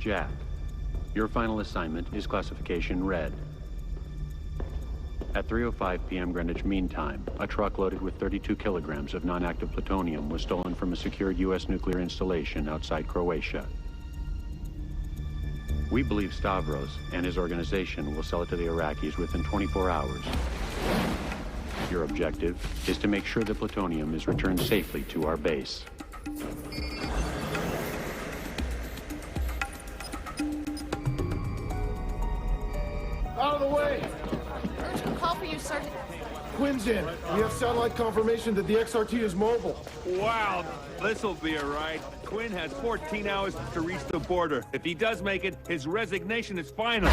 Jack. Your final assignment is classification Red. At 3:05 p.m. Greenwich Mean Time, a truck loaded with 32 kilograms of non-active plutonium was stolen from a secured U.S. nuclear installation outside Croatia. We believe Stavros and his organization will sell it to the Iraqis within 24 hours. Your objective is to make sure the plutonium is returned safely to our base. Out of the way! Urgent call for you, Sergeant. Quinn's in. We have satellite confirmation that the XRT is mobile. Wow, this'll be all right. Quinn has 14 hours to reach the border. If he does make it, his resignation is final.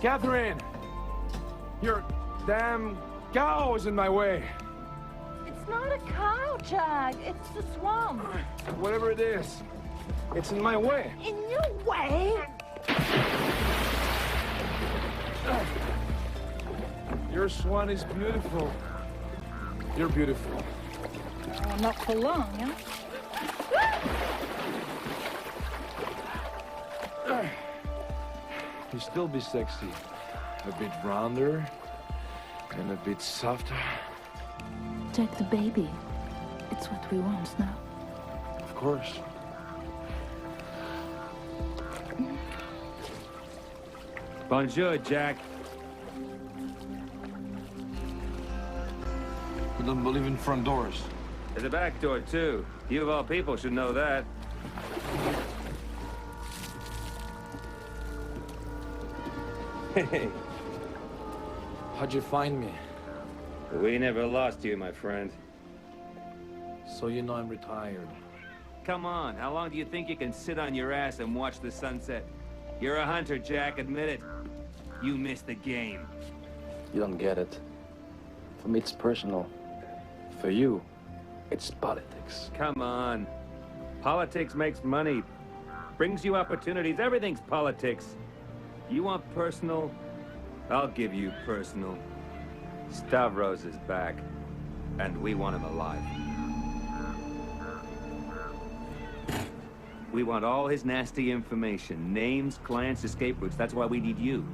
Catherine! Your damn cow is in my way. It's not a cow, Jack. It's the swamp. Whatever it is, it's in my way. In your way? Your swan is beautiful. You're beautiful. Oh, not for long, huh? You still be sexy. A bit rounder and a bit softer. Jack the baby. It's what we want now. Of course. Bonjour, Jack. You don't believe in front doors. There's a back door, too. You of all people should know that. Hey. How'd you find me? We never lost you, my friend. So you know I'm retired. Come on, how long do you think you can sit on your ass and watch the sunset? You're a hunter, Jack, admit it. You missed the game. You don't get it. For me, it's personal. For you, it's politics. politics. Come on. Politics makes money. Brings you opportunities. Everything's politics. You want personal? I'll give you personal. Stavros is back. And we want him alive. We want all his nasty information. Names, clients, escape routes. That's why we need you.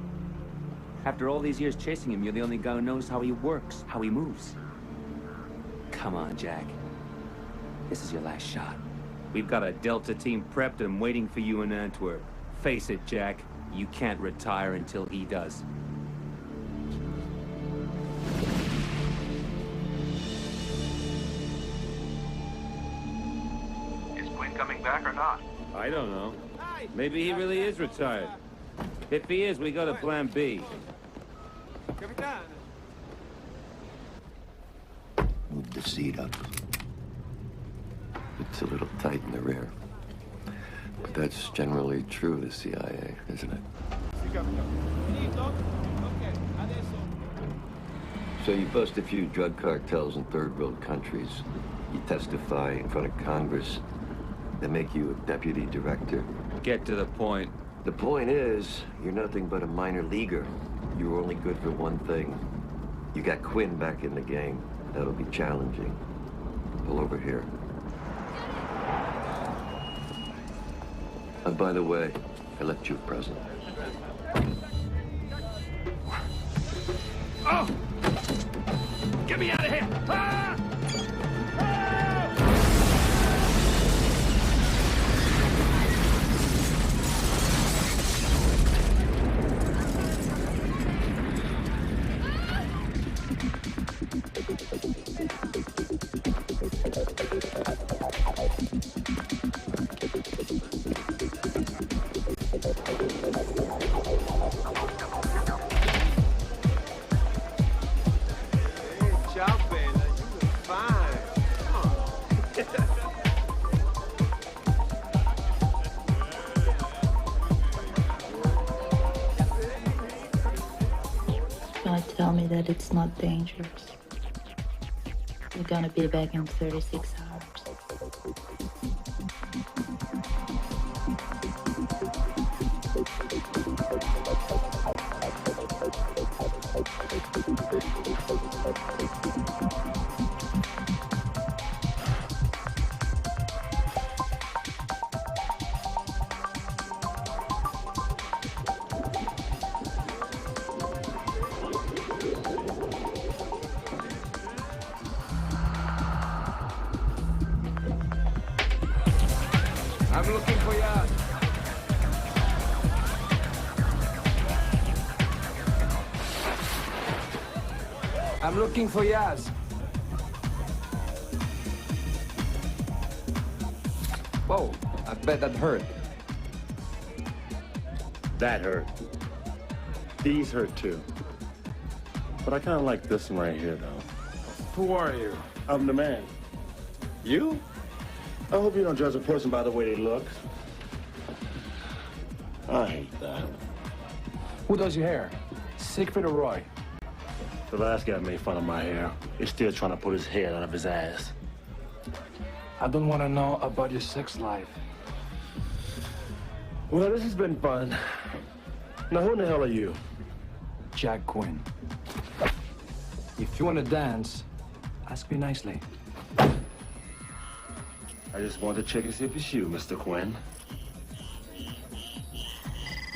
After all these years chasing him, you're the only guy who knows how he works, how he moves. Come on, Jack. This is your last shot. We've got a Delta team prepped and waiting for you in Antwerp. Face it, Jack. You can't retire until he does. Is Quinn coming back or not? I don't know. Maybe he really is retired. If he is, we go to Plan B. Move the seat up. It's a little tight in the rear. But that's generally true of the CIA, isn't it? So you bust a few drug cartels in third world countries. You testify in front of Congress. They make you a deputy director. Get to the point. The point is, you're nothing but a minor leaguer. You were only good for one thing. You got Quinn back in the game. That'll be challenging. Pull over here. And by the way, I left you a present. Oh! Get me out of here! Ah! Gonna tell me that it's not dangerous. We're gonna be back in 36 hours. I'm looking for Yaz. I'm looking for Yaz. Whoa, I bet that hurt. That hurt. These hurt too. But I kind of like this one right here, though. Who are you? I'm the man. You? I hope you don't judge a person by the way they look. I hate that. Who does your hair? Siegfried or Roy? The last guy made fun of my hair. He's still trying to put his head out of his ass. I don't want to know about your sex life. Well, this has been fun. Now, who in the hell are you? Jack Quinn. If you want to dance, ask me nicely. I just wanted to check and see if it's you, Mr. Quinn.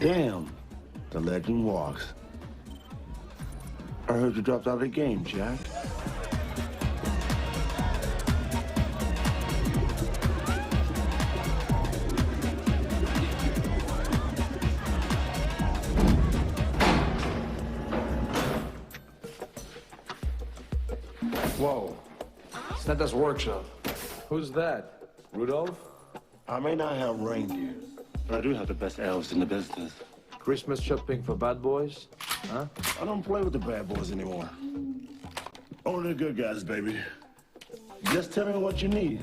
Damn, the legend walks. I heard you dropped out of the game, Jack. Whoa, Santa's workshop. Who's that? Rudolph? I may not have reindeer, but I do have the best elves in the business. Christmas shopping for bad boys? Huh? I don't play with the bad boys anymore. Only the good guys, baby. Just tell me what you need.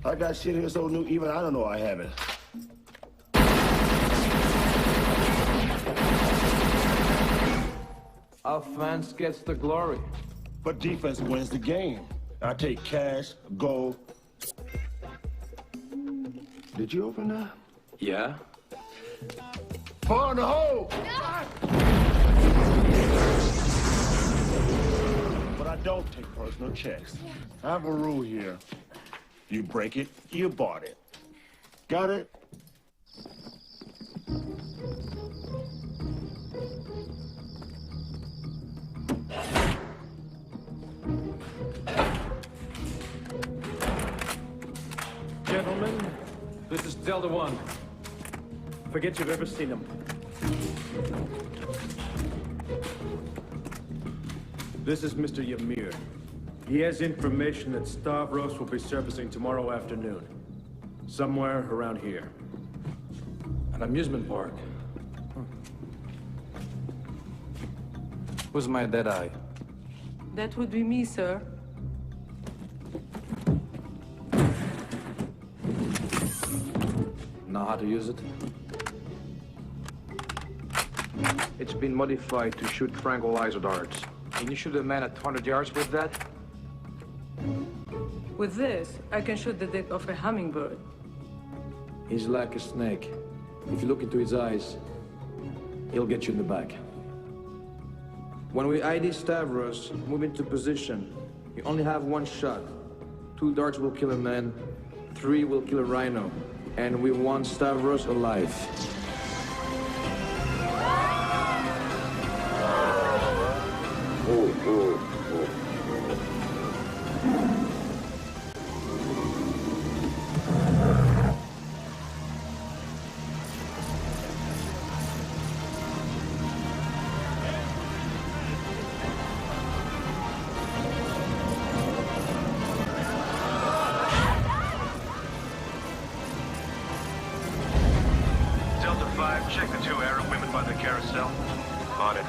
I got shit here so new, even I don't know I have it. Offense gets the glory. But defense wins the game. I take cash, gold, Did you open that? Yeah? Fire in the hole! But I don't take personal checks. I have a rule here. You break it, you bought it. Got it? Gentlemen, this is Delta One. Forget you've ever seen him. This is Mr. Ymir. He has information that Stavros will be surfacing tomorrow afternoon. Somewhere around here. An amusement park. Who's my dead eye? That would be me, sir. Know how to use it? It's been modified to shoot tranquilizer darts. Can you shoot a man at 200 yards with that? With this, I can shoot the dick of a hummingbird. He's like a snake. If you look into his eyes, he'll get you in the back. When we ID Stavros, move into position. You only have one shot. 2 darts will kill a man, 3 will kill a rhino. And we want Stavros alive. Delta 5, check the 2 Arab women by the carousel. On it.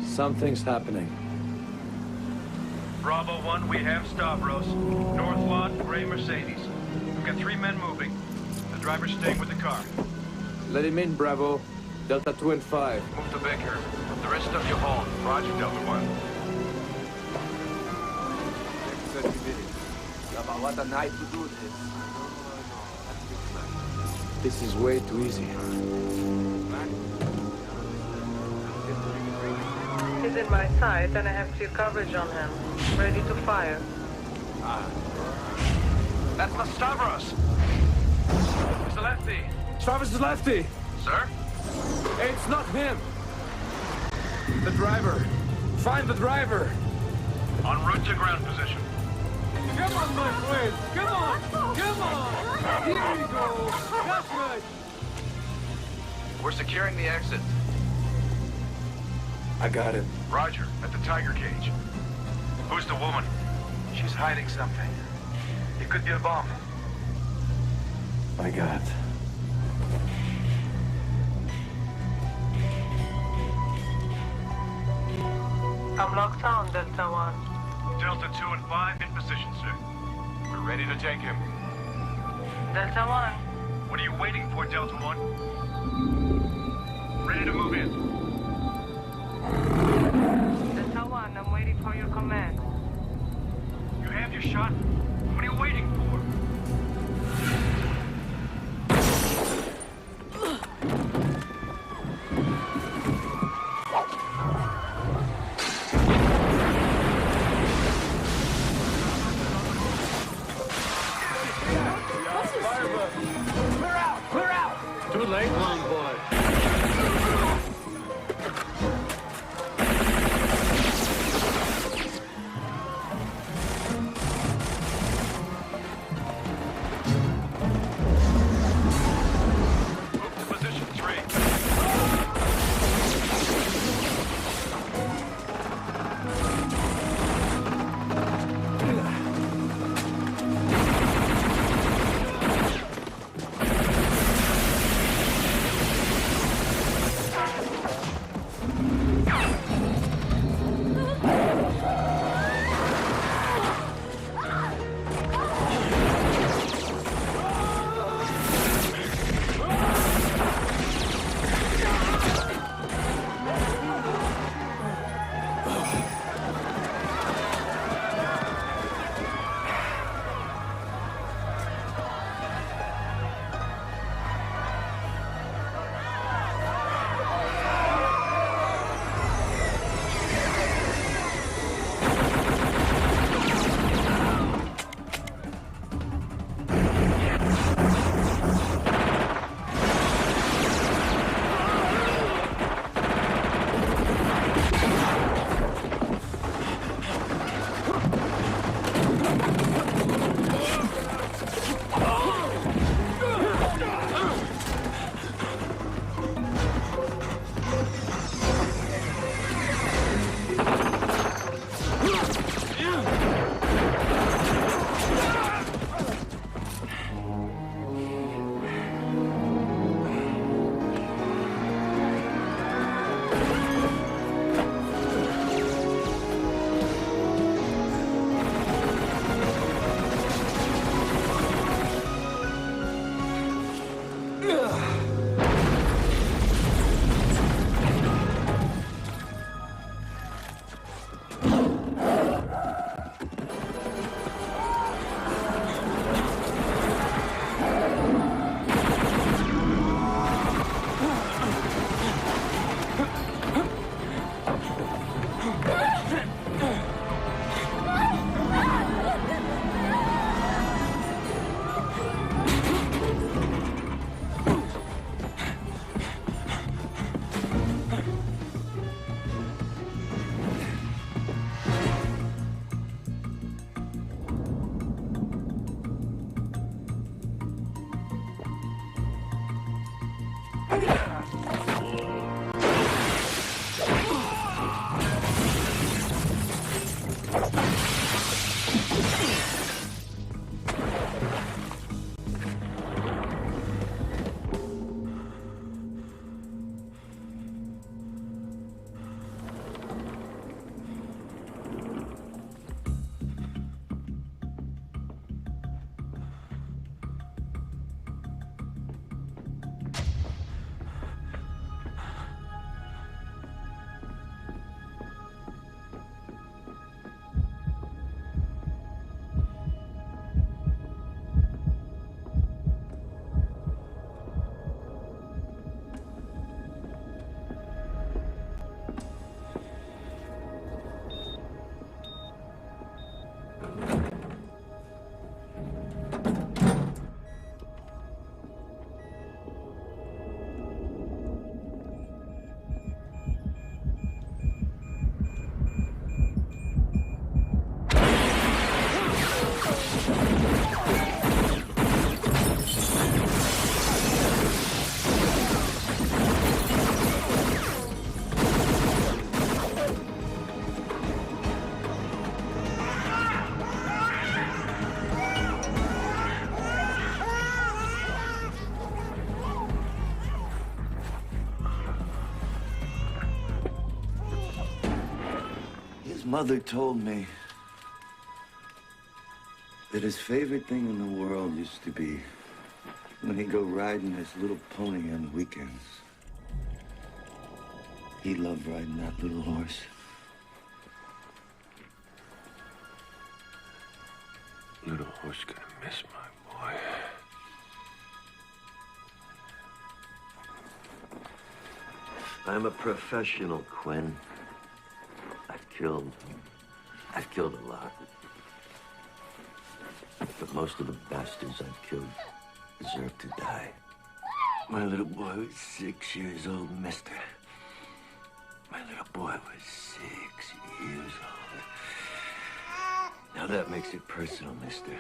Something's happening. Bravo 1, we have Stavros. North lot, gray Mercedes. We've got 3 men moving. The driver's staying with the car. Let him in, Bravo. Delta 2 and 5. Move to Baker. The rest of you hold. Roger, Delta 1. What a night to do this. This is way too easy. He's in my sight, and I have clear coverage on him. Ready to fire. That's not Stavros. It's the lefty. Stavros is lefty! Sir? It's not him! The driver! Find the driver! En route to ground position. Come on, my friend! Come on! Come on! Here we go! That's right! We're securing the exit. I got it. Roger, at the Tiger Cage. Who's the woman? She's hiding something. It could be a bomb. I got. I'm locked on, Delta 1. Delta 2 and 5 in position, sir. We're ready to take him. Delta 1. What are you waiting for, Delta 1? Ready to move in. Delta 1, I'm waiting for your command. You have your shot. What are you waiting for? Too late, long boy. Mother told me that his favorite thing in the world used to be when he'd go riding his little pony on weekends. He loved riding that little horse. Little horse gonna miss my boy. I'm a professional, Quinn. I've killed a lot. But most of the bastards I've killed deserve to die. My little boy was 6 years old, mister. My little boy was 6 years old. Now that makes it personal, mister.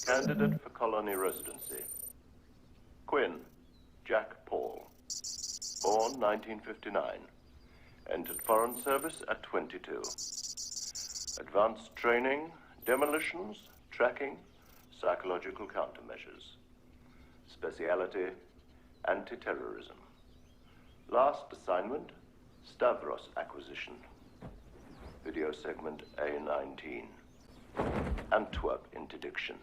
Candidate for colony residency. Quinn, Jack Paul. Born 1959. Entered foreign service at 22. Advanced training, demolitions, tracking, psychological countermeasures. Speciality, anti-terrorism. Last assignment, Stavros acquisition. Video segment A19. Antwerp interdiction.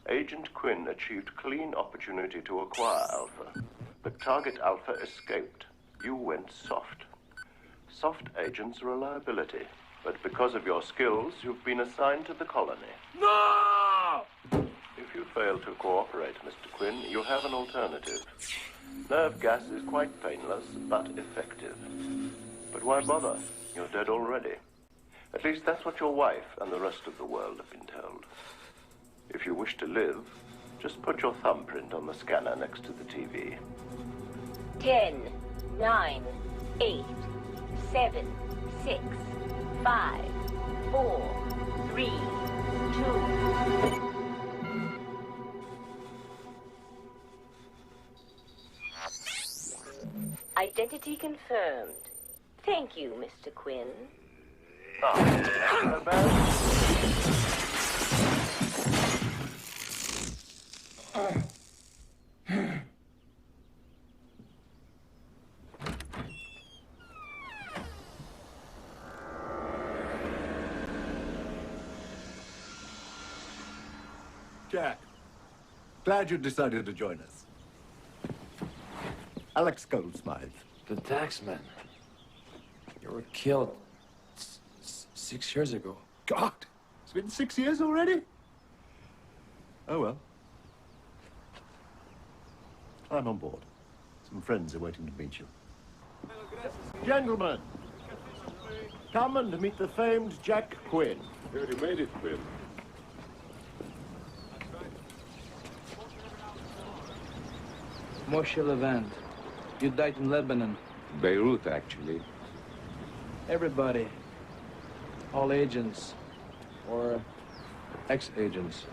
Agent Quinn achieved clean opportunity to acquire Alpha. But target Alpha escaped. You went soft. Soft agent's reliability. But because of your skills, you've been assigned to the colony. No! If you fail to cooperate, Mr. Quinn, you have an alternative. Nerve gas is quite painless, but effective. But why bother? You're dead already. At least that's what your wife and the rest of the world have been told. If you wish to live, just put your thumbprint on the scanner next to the TV. 10, 9, 8, 7, 6, 5, 4, 3, 2. Identity confirmed. Thank you, Mr. Quinn. That's no bad. Jack, glad you decided to join us. Alex Goldsmith. The taxman. You were killed 6 years ago. God, it's been 6 years already? Oh, well. I'm on board. Some friends are waiting to meet you. Gentlemen, come and meet the famed Jack Quinn. You already made it, Quinn. Moshe Levant. You died in Lebanon. Beirut, actually. Everybody. All agents. Or ex-agents.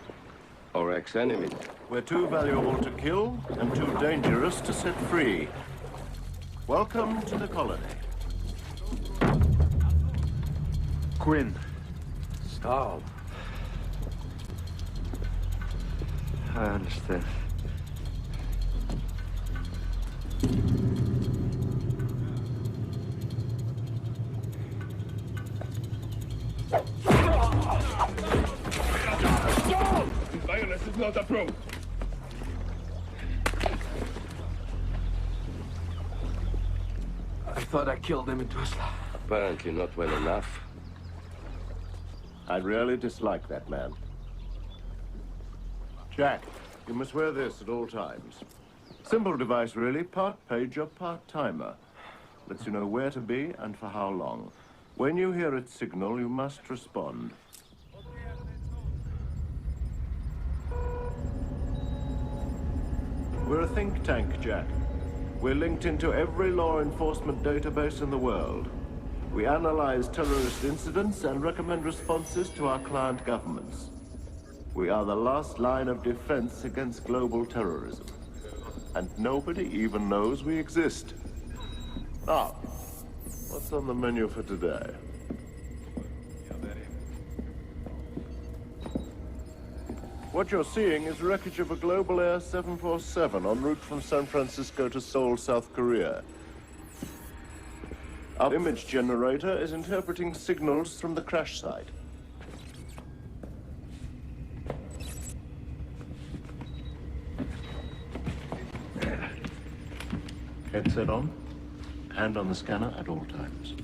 Or ex-enemy. We're too valuable to kill and too dangerous to set free. Welcome to the colony. Quinn. Stahl. I understand. Violence is not approved. I thought I killed him in Tuzla. Apparently not well enough. I really dislike that man. Jack, you must wear this at all times. Simple device, really. Part pager, part timer. Lets you know where to be and for how long. When you hear its signal, you must respond. We're a think tank, Jack. We're linked into every law enforcement database in the world. We analyze terrorist incidents and recommend responses to our client governments. We are the last line of defense against global terrorism. And nobody even knows we exist. Now, what's on the menu for today? What you're seeing is wreckage of a Global Air 747 en route from San Francisco to Seoul, South Korea. Our image generator is interpreting signals from the crash site. Headset on, hand on the scanner at all times.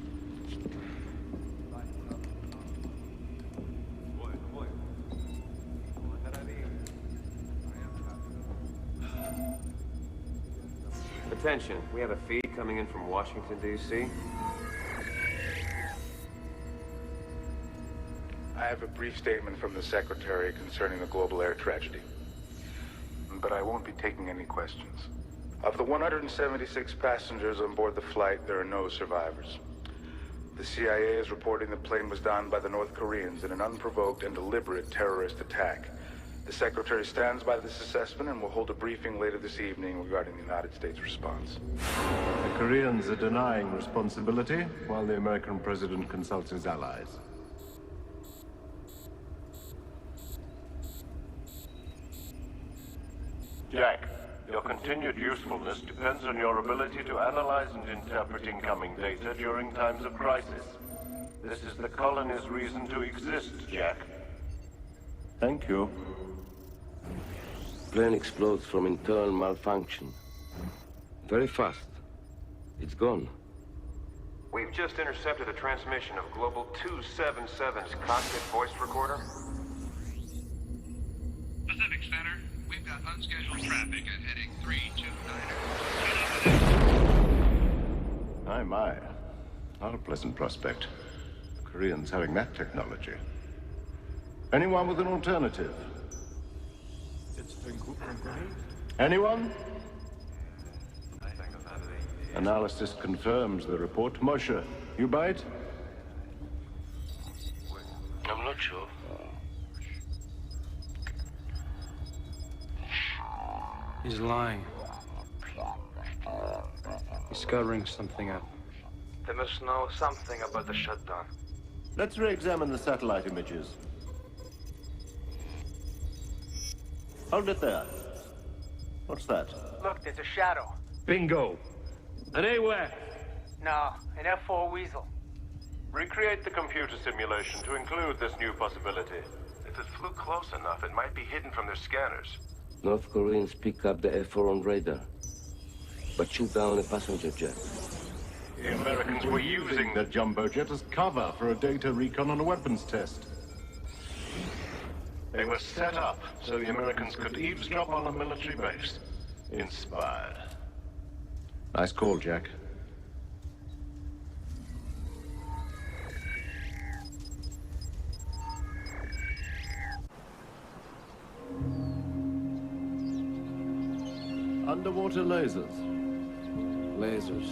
Attention, we have a feed coming in from Washington, D.C. I have a brief statement from the Secretary concerning the global air tragedy. But I won't be taking any questions. Of the 176 passengers on board the flight, there are no survivors. The CIA is reporting the plane was donned by the North Koreans in an unprovoked and deliberate terrorist attack. The Secretary stands by this assessment and will hold a briefing later this evening regarding the United States response. The Koreans are denying responsibility while the American president consults his allies. Jack, your continued usefulness depends on your ability to analyze and interpret incoming data during times of crisis. This is the colony's reason to exist, Jack. Thank you. Plane explodes from internal malfunction. Very fast. It's gone. We've just intercepted a transmission of Global 277's cockpit voice recorder. Pacific Center, we've got unscheduled traffic at heading 329er. My. Not a pleasant prospect. The Koreans having that technology. Anyone with an alternative? Anyone? Analysis confirms the report. Moshe, you buy it? I'm not sure. He's lying. He's scouring something up. They must know something about the shutdown. Let's re-examine the satellite images. Hold it there. What's that? Look, there's a shadow. Bingo. An AWAC. No, an F4 Weasel. Recreate the computer simulation to include this new possibility. If it flew close enough, it might be hidden from their scanners. North Koreans pick up the F-4 on radar, but shoot down a passenger jet. The Americans were using the jumbo jet as cover for a data recon on a weapons test. They were set up so the Americans could eavesdrop on a military base. Inspired. Nice call, Jack. Underwater lasers. Lasers.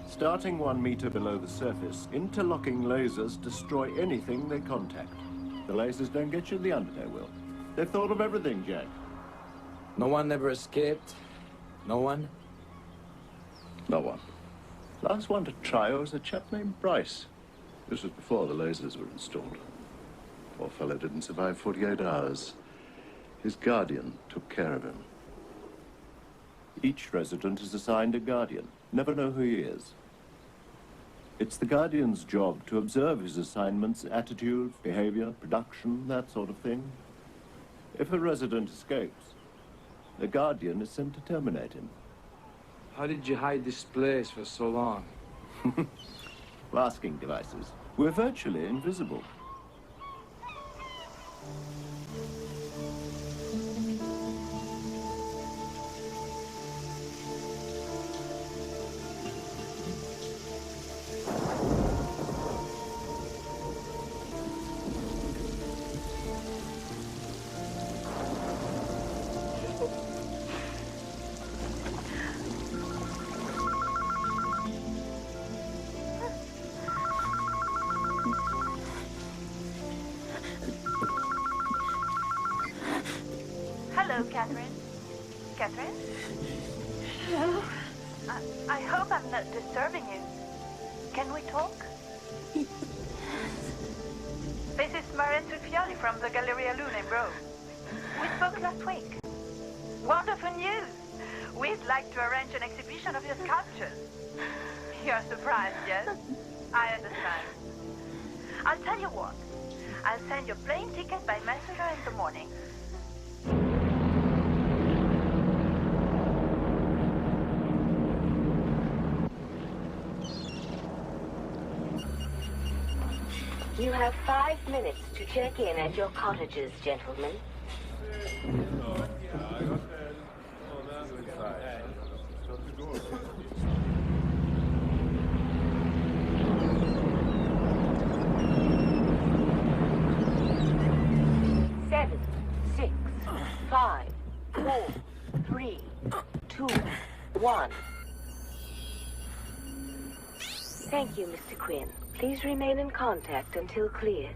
Starting 1 meter below the surface, interlocking lasers destroy anything they contact. The lasers don't get you, the undertow will. They've thought of everything, Jack. No one ever escaped? No one? No one. Last one to try was a chap named Bryce. This was before the lasers were installed. Poor fellow didn't survive 48 hours. His guardian took care of him. Each resident is assigned a guardian. Never know who he is. It's the guardian's job to observe his assignment's attitude, behavior, production, that sort of thing. If a resident escapes, the guardian is sent to terminate him. How did you hide this place for so long? Masking devices. We're virtually invisible. Hello, Catherine. Catherine? Hello? I hope I'm not disturbing you. Can we talk? This is Maren Tuffioli from the Galleria Luna in Rome. We spoke last week. Wonderful news! We'd like to arrange an exhibition of your sculptures. You're surprised, yes? I understand. I'll tell you what. I'll send you a plane ticket by messenger in the morning. You have 5 minutes to check in at your cottages, gentlemen. 7, 6, 5, 4, 3, 2, 1. Thank you, Mr. Quinn. Please remain in contact until cleared.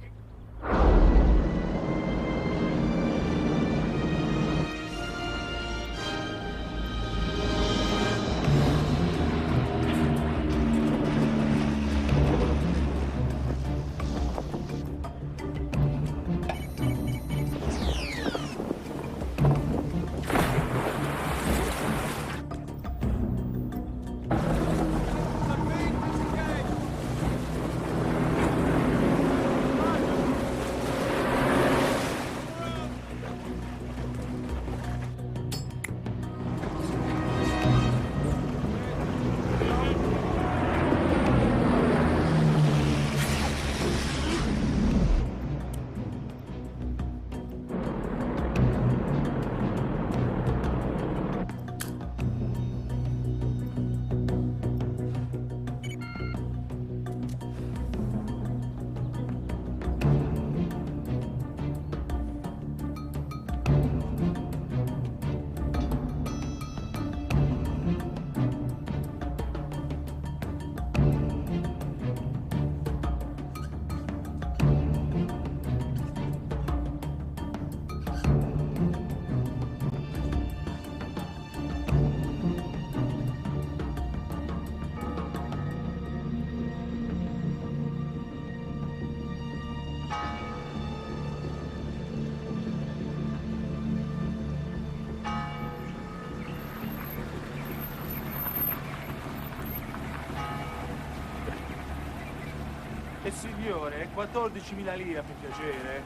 signore, 14.000 lire per piacere.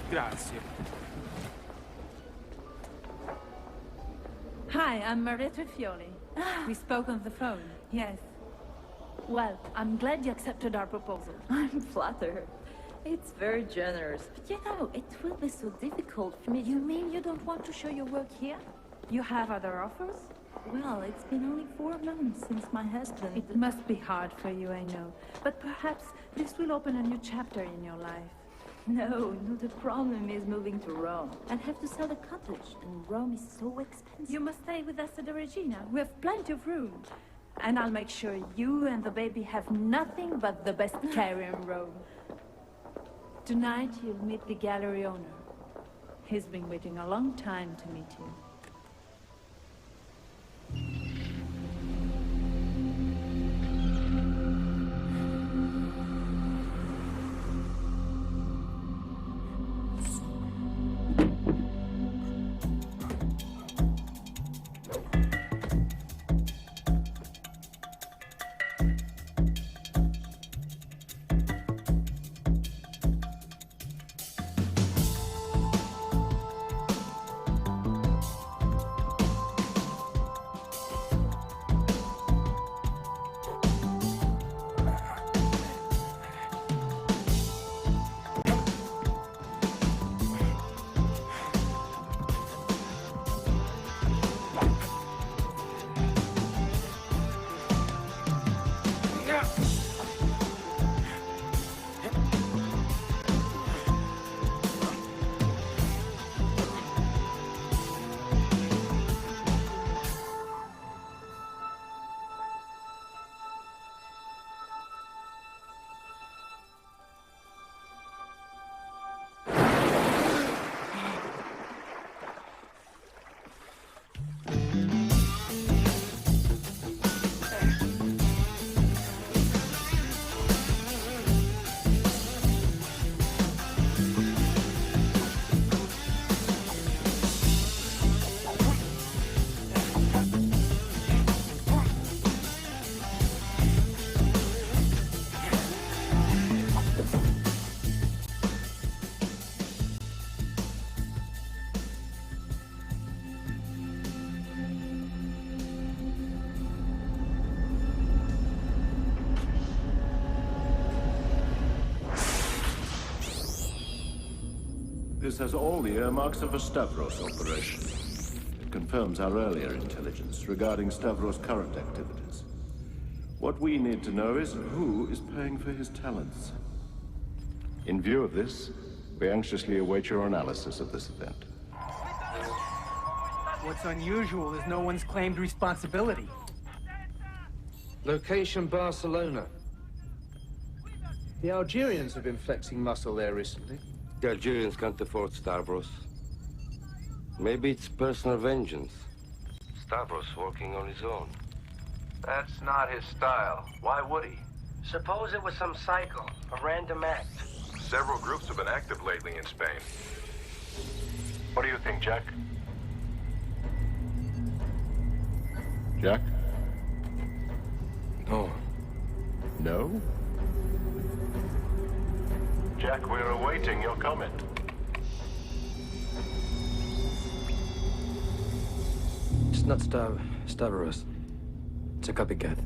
Grazie. Hi, I'm Marietta Fioli. We spoke on the phone. Yes. Well, I'm glad you accepted our proposal. I'm flattered. It's very generous. But you know, it will be so difficult for me. You mean you don't want to show your work here? You have other offers? Well, it's been only 4 months since my husband... It must be hard for you, I know. But perhaps this will open a new chapter in your life. No, the problem is moving to Rome. I'll have to sell the cottage, and Rome is so expensive. You must stay with us at the Regina. We have plenty of room. And I'll make sure you and the baby have nothing but the best care in Rome. Tonight, you'll meet the gallery owner. He's been waiting a long time to meet you. This has all the earmarks of a Stavros operation. It confirms our earlier intelligence regarding Stavros' current activities. What we need to know is who is paying for his talents. In view of this, we anxiously await your analysis of this event. What's unusual is no one's claimed responsibility. Location Barcelona. The Algerians have been flexing muscle there recently. The Algerians can't afford Stavros. Maybe it's personal vengeance. Stavros working on his own. That's not his style. Why would he? Suppose it was some psycho, a random act. Several groups have been active lately in Spain. What do you think, Jack? Jack? No. No? Jack, we're awaiting your comment. It's not Stavros. It's a copycat.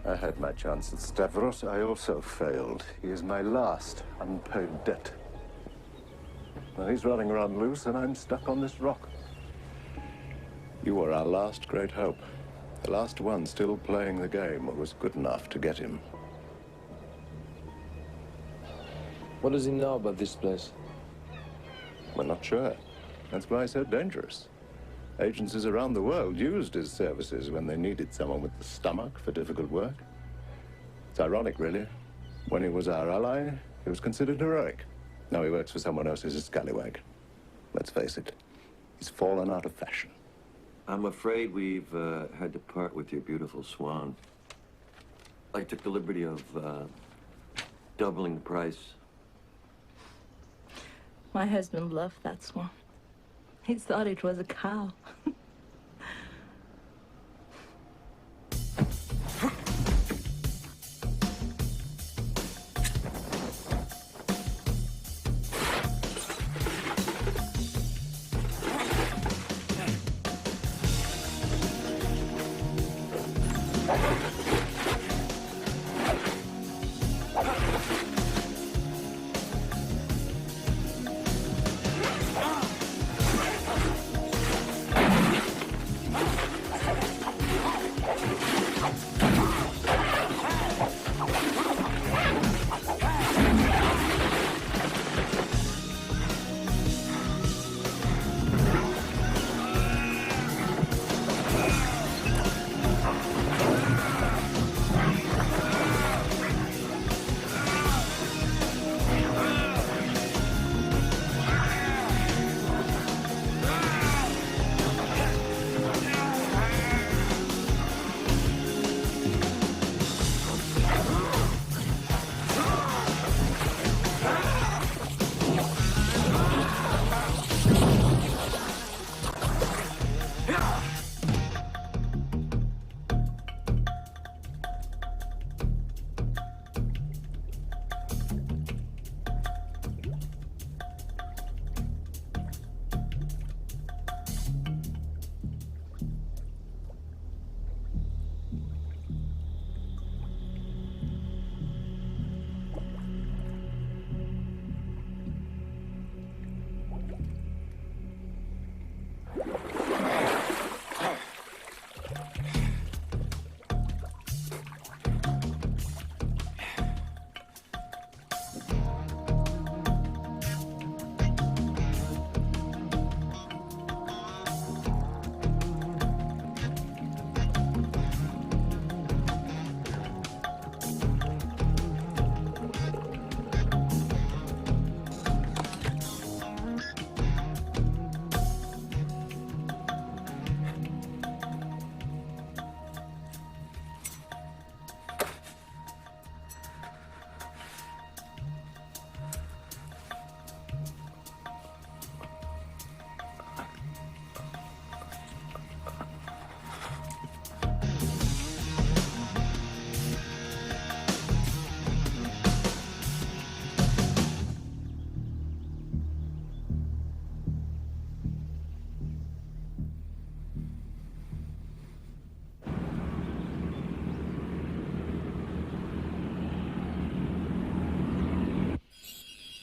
I had my chance at Stavros. I also failed. He is my last unpaid debt. Now he's running around loose, and I'm stuck on this rock. You were our last great hope. The last one still playing the game was good enough to get him. What does he know about this place? We're not sure. That's why I said dangerous. Agencies around the world used his services when they needed someone with the stomach for difficult work. It's ironic, really. When he was our ally, he was considered heroic. Now he works for someone else as a scallywag. Let's face it, he's fallen out of fashion. I'm afraid we've had to part with your beautiful swan. I took the liberty of doubling the price. My husband loved that swan. He thought it was a cow.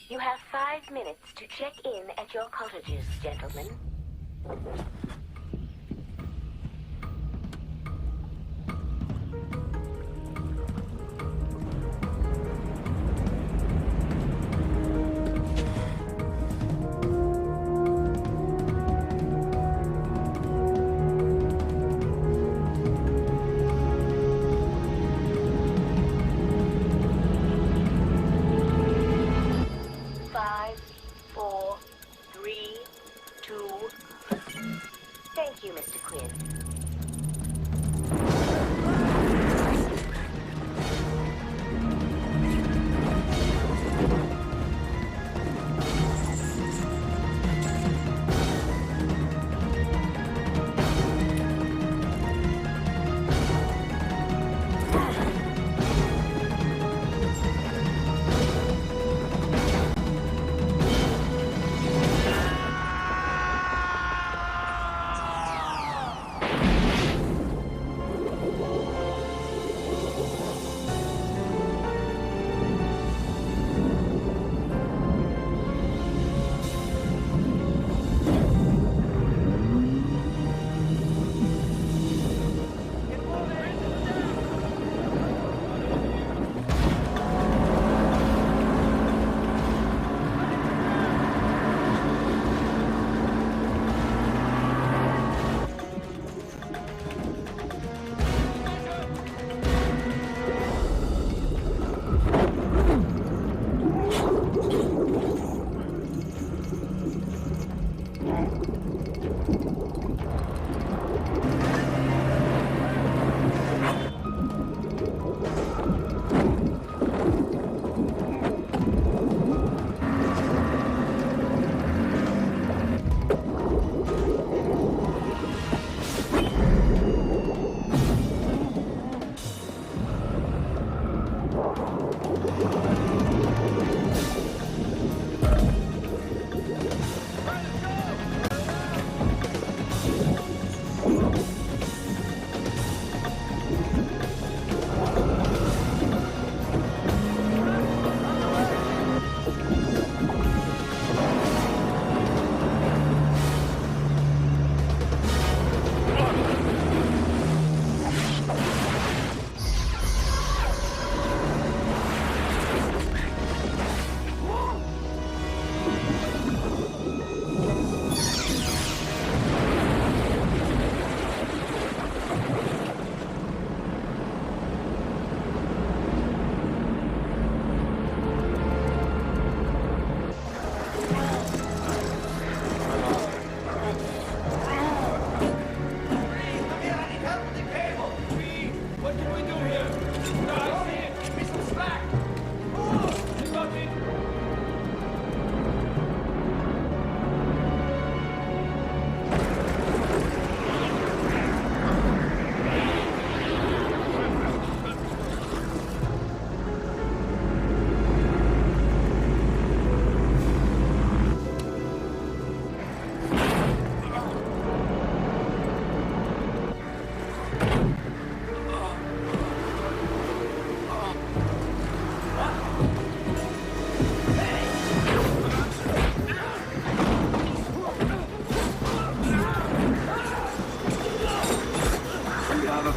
You have 5 minutes to check in at your cottages, gentlemen.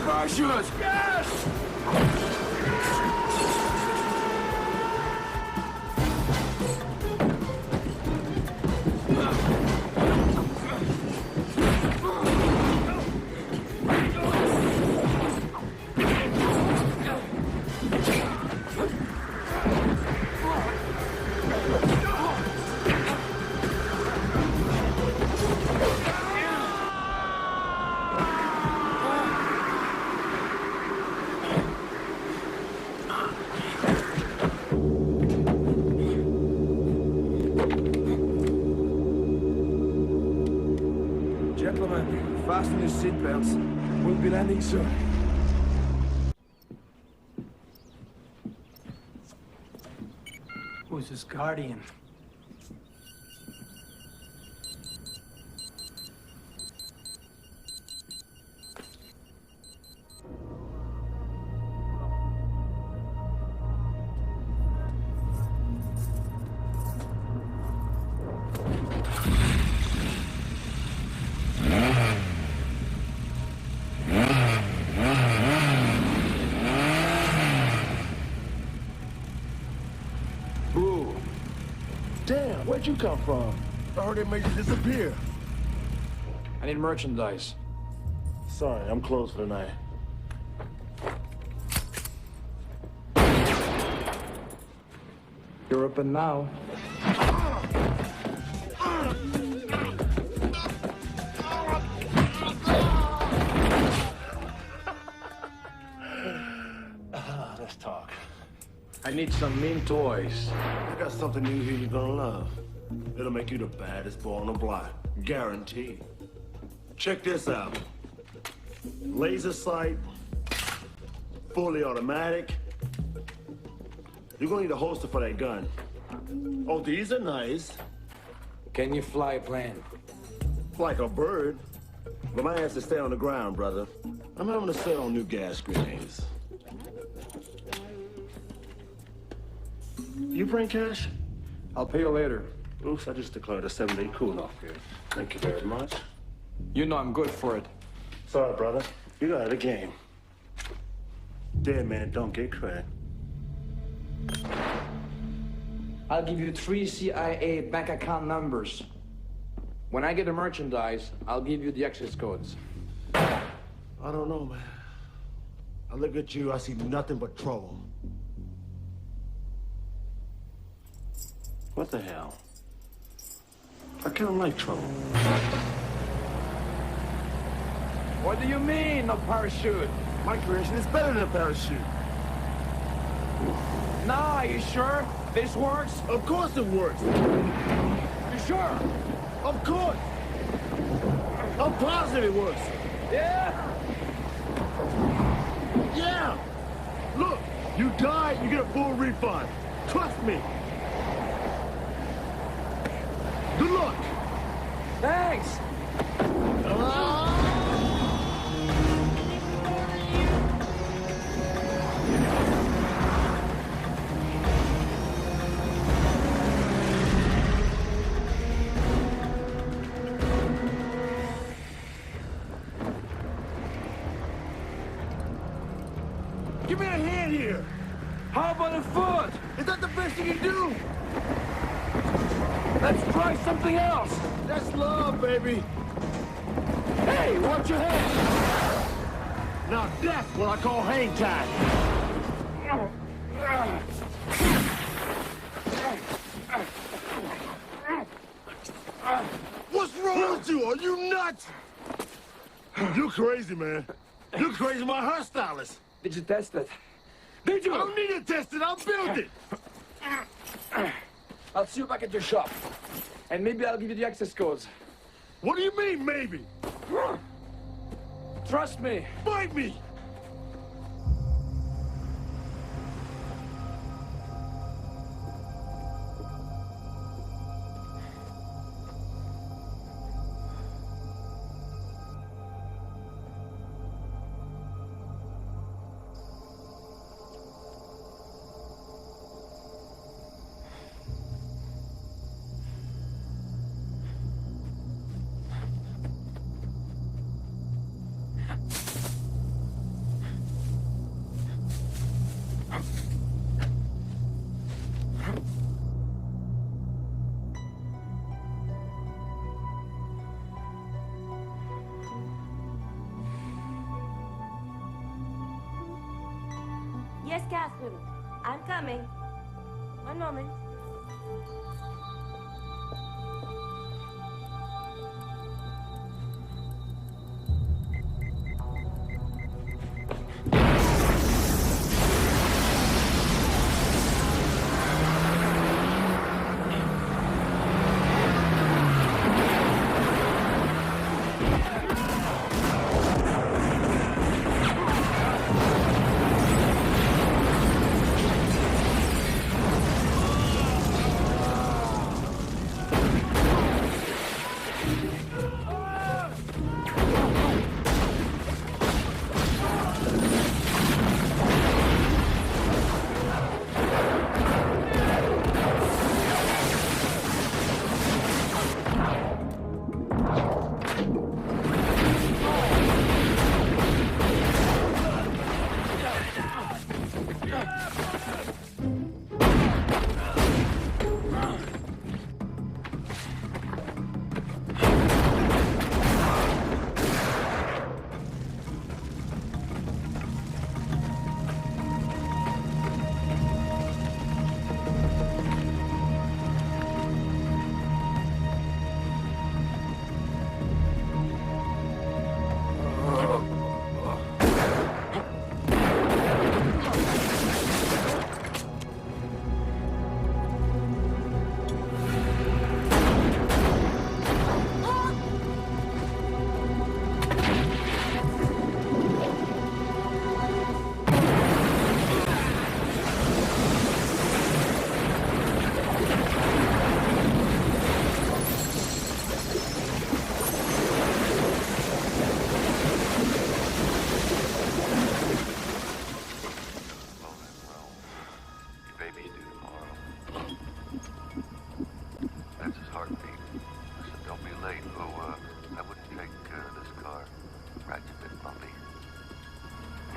Parachute! Yes! Gentlemen, fasten your seatbelts. We'll be landing soon. Who's his guardian? Ooh. Damn, where'd you come from? I heard they made you disappear. I need merchandise. Sorry, I'm closed for the night. You're open now. Let's talk. I need some mean toys. I got something new here you're gonna love. It'll make you the baddest boy on the block. Guaranteed. Check this out. Laser sight. Fully automatic. You're gonna need a holster for that gun. Oh, these are nice. Can you fly a plane? Like a bird. But my ass to stay on the ground, brother. I'm having to sell on new gas grenades. You bring cash? I'll pay you later. Oops, I just declared a 7-day cool-off period. Thank you very much. You know I'm good for it. Sorry, brother. You got the game. Dead man don't get credit. I'll give you 3 CIA bank account numbers. When I get the merchandise, I'll give you the access codes. I don't know, man. I look at you, I see nothing but trouble. What the hell? I kind of like trouble. What do you mean, no parachute? My creation is better than a parachute. Nah, you sure? This works? Of course it works. You sure? Of course. I'm positive it works. Yeah? Yeah. Look, you die, you get a full refund. Trust me. Good luck. Thanks. Give me a hand here. How about a foot? Is that the best you can do? Let's try something else. That's love, baby. Hey, watch your head. Now that's what I call hang time. What's wrong with you? Are you nuts? You crazy, man. You crazy, my hairstylist. Did you test it? Did you? I don't need to test it. I'll build it. I'll see you back at your shop. And maybe I'll give you the access codes. What do you mean, maybe? Trust me. Fight me. Yes, Catherine. I'm coming. One moment.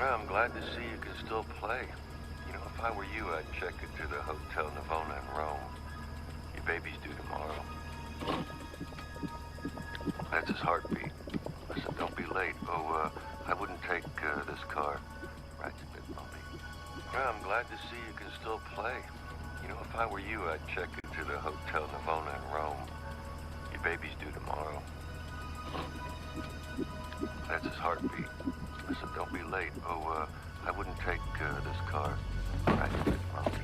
I'm glad to see you can still play. You know, if I were you, I'd check into the Hotel Navona in Rome. Your baby's due tomorrow. That's his heartbeat. Listen, don't be late. Oh, I wouldn't take this car. Ride's a bit bumpy. Yeah, I'm glad to see you can still play. You know, if I were you, I'd check into the Hotel Navona in Rome. Your baby's due tomorrow. That's his heartbeat. Listen, don't be late. Oh, I wouldn't take this car. Ride's a bit bumpy.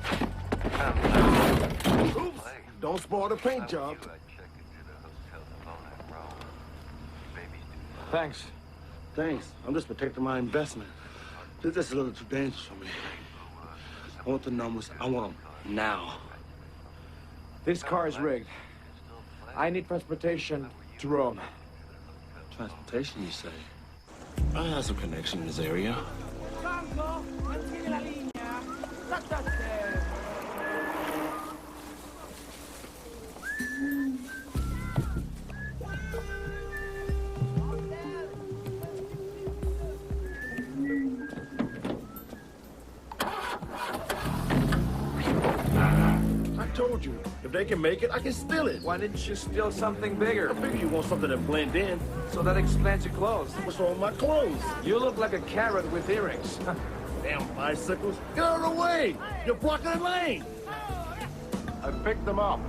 Oops! Don't spoil the paint job. Thanks. Thanks. I'm just protecting my investment. This is a little too dangerous for me. I want the numbers. I want them now. This car is rigged. I need transportation to Rome. Transportation, you say? I have some connection in this area. I told you, if they can make it, I can steal it. Why didn't you steal something bigger? I figure you want something to blend in. So that explains your clothes. What's wrong with my clothes? You look like a carrot with earrings. Damn bicycles. Get out of the way! You're blocking the lane! I picked them up.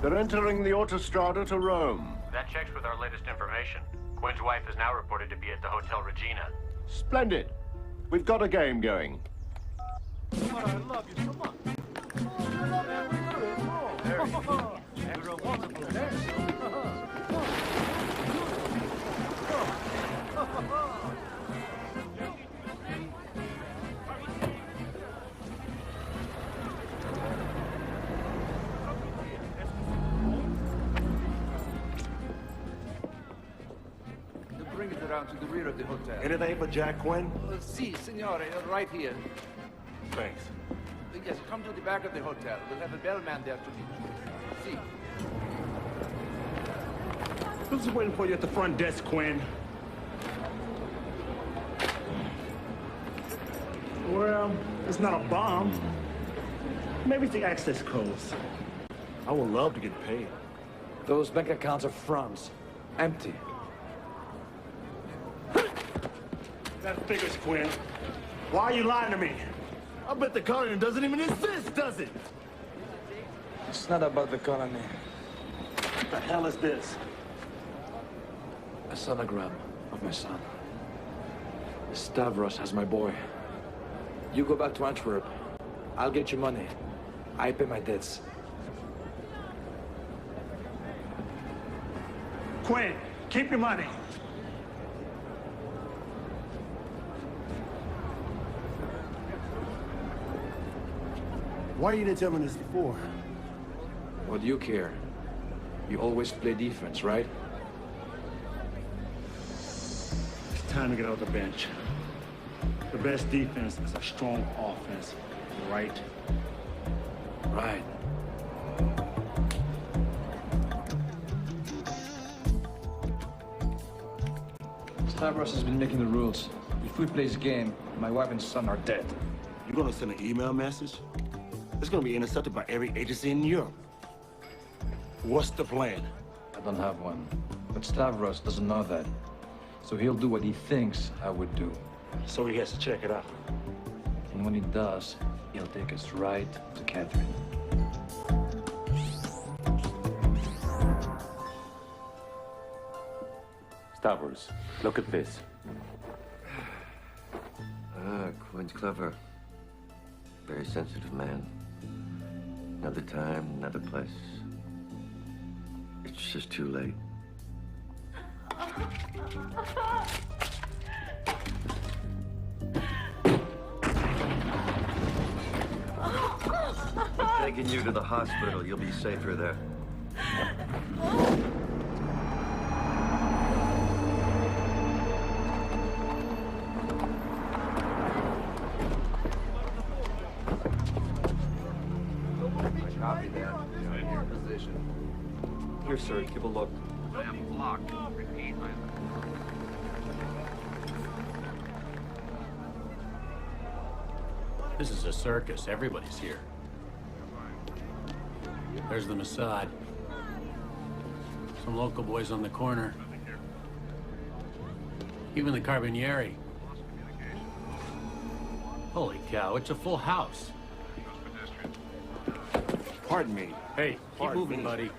They're entering the Autostrada to Rome. That checks with our latest information. Quinn's wife is now reported to be at the Hotel Regina. Splendid. We've got a game going. I love you so much. Bring it around to the rear of the hotel. Anything for Jack Quinn? Si, signore, right here. Thanks. Yes, come to the back of the hotel. We'll have a bellman there to meet you. Si. Who's waiting for you at the front desk, Quinn? Well, it's not a bomb. Maybe it's the access codes. I would love to get paid. Those bank accounts are fronts. Empty. That figures, Quinn. Why are you lying to me? I bet the colony doesn't even exist, does it? It's not about the colony. What the hell is this? A sonogram of my son. Stavros has my boy. You go back to Antwerp. I'll get you money. I pay my debts. Quinn, keep your money. Why you didn't tell me this before? What do you care? You always play defense, right? It's time to get off the bench. The best defense is a strong offense, right? Right. Stavros has been making the rules. If we play his game, my wife and son are dead. You gonna send an email message? It's gonna be intercepted by every agency in Europe. What's the plan? I don't have one. But Stavros doesn't know that. So he'll do what he thinks I would do. So he has to check it out. And when he does, he'll take us right to Catherine. Stavros, look at this. Ah, Quinn's clever. Very sensitive man. Another time, another place. It's just too late. I'm taking you to the hospital. You'll be safer there. Copy that. In your position. Here, sir. Give a look. I am blocked. Repeat, I am. This is a circus. Everybody's here. There's the Mossad. Some local boys on the corner. Even the Carabinieri. Holy cow, it's a full house. Pardon me. Hey, keep Pardon moving, me. buddy.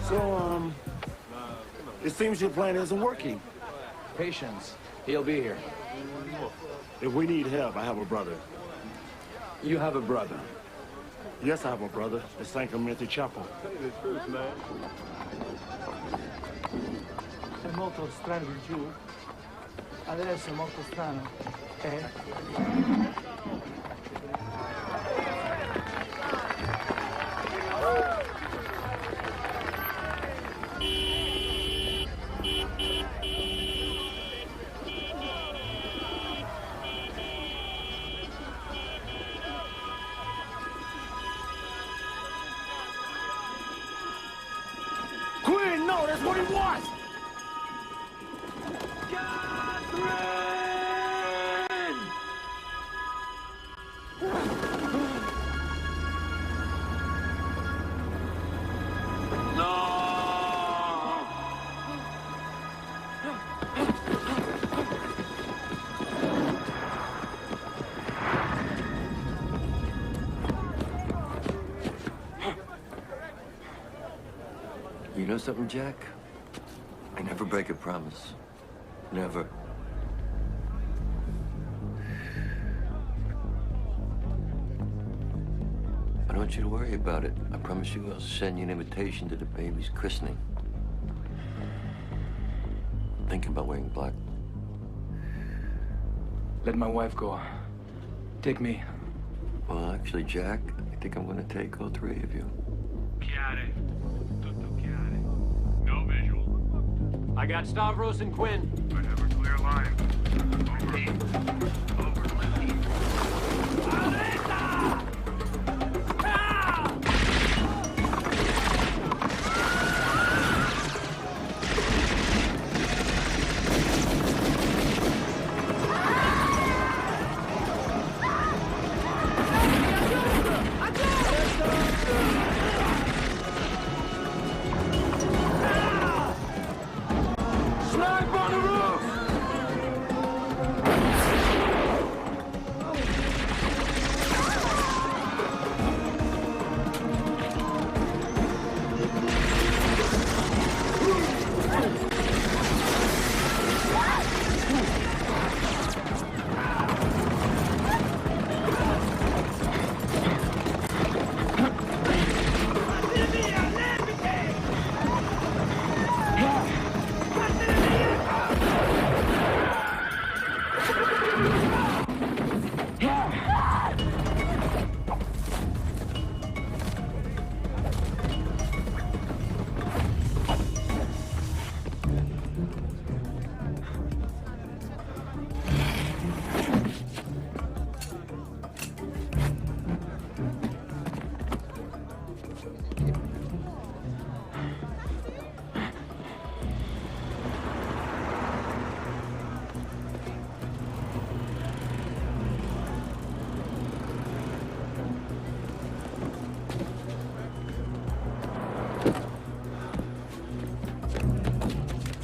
So, it seems your plan isn't working. Patience. He'll be here. If we need help, I have a brother. You have a brother. Yes, I have a brother. It's San Clemente Chapel. Tell you the truth, man. È molto strano giù. Adesso è molto strano. Quinn, no, that's what he wants! You know something, Jack? I never break a promise. Never. I don't want you to worry about it. I promise you I'll send you an invitation to the baby's christening. Think about wearing black. Let my wife go. Take me. Well, actually, Jack, I think I'm gonna take all three of you. Chiare. Tutto chiare. No visual. I got Stavros and Quinn. I have a clear line. Over. Over, left.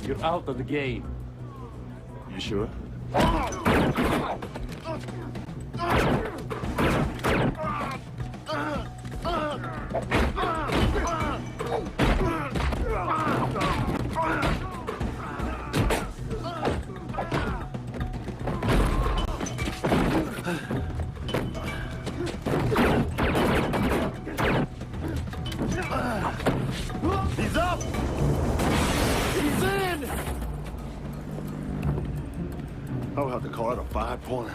You're out of the game. You sure? He's up! He's in! I'll have to call it a five-pointer.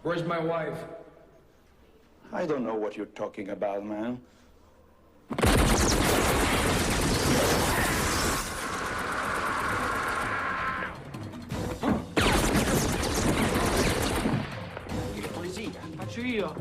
Where's my wife? I don't know what you're talking about, man. Polizia, faccio io.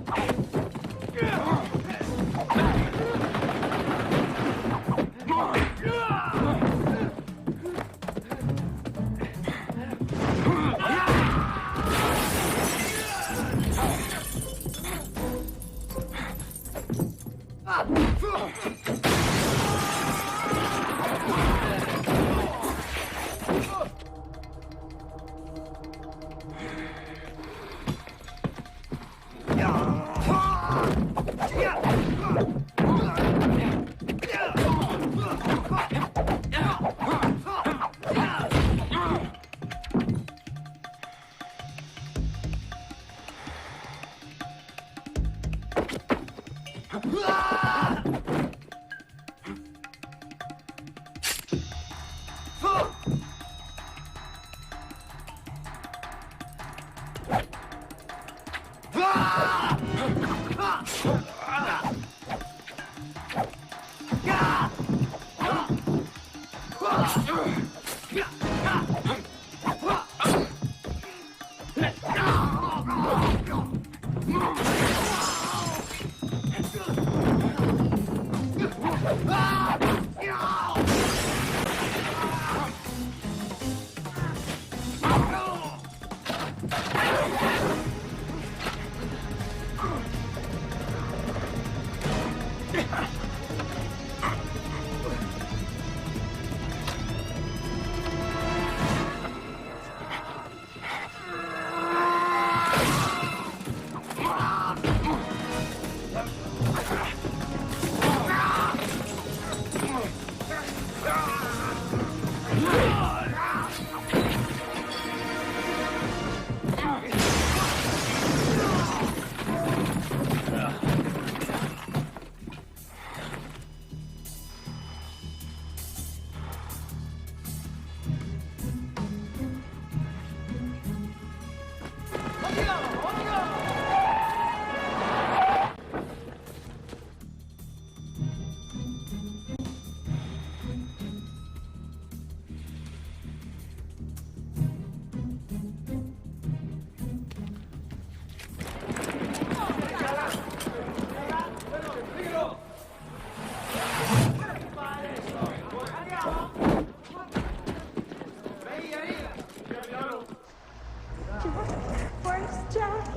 Where's Jack?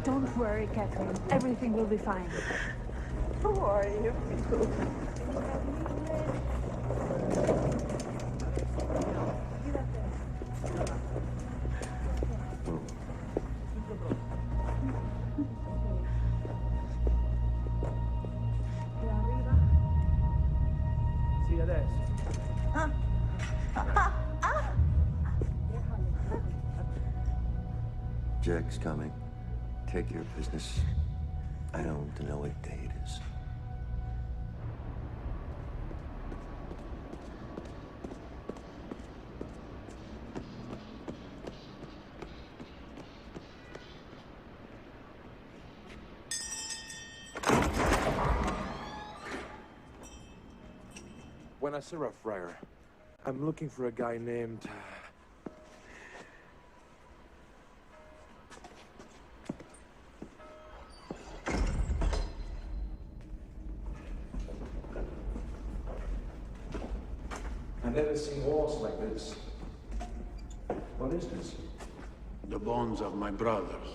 Don't worry, Catherine. Everything will be fine. How are you? Sì, adesso. Jack's coming. Take care of business. I don't know what day it is. Buenas Sera, Friar. I'm looking for a guy named... I've never seen walls like this. What is this? The bones of my brothers.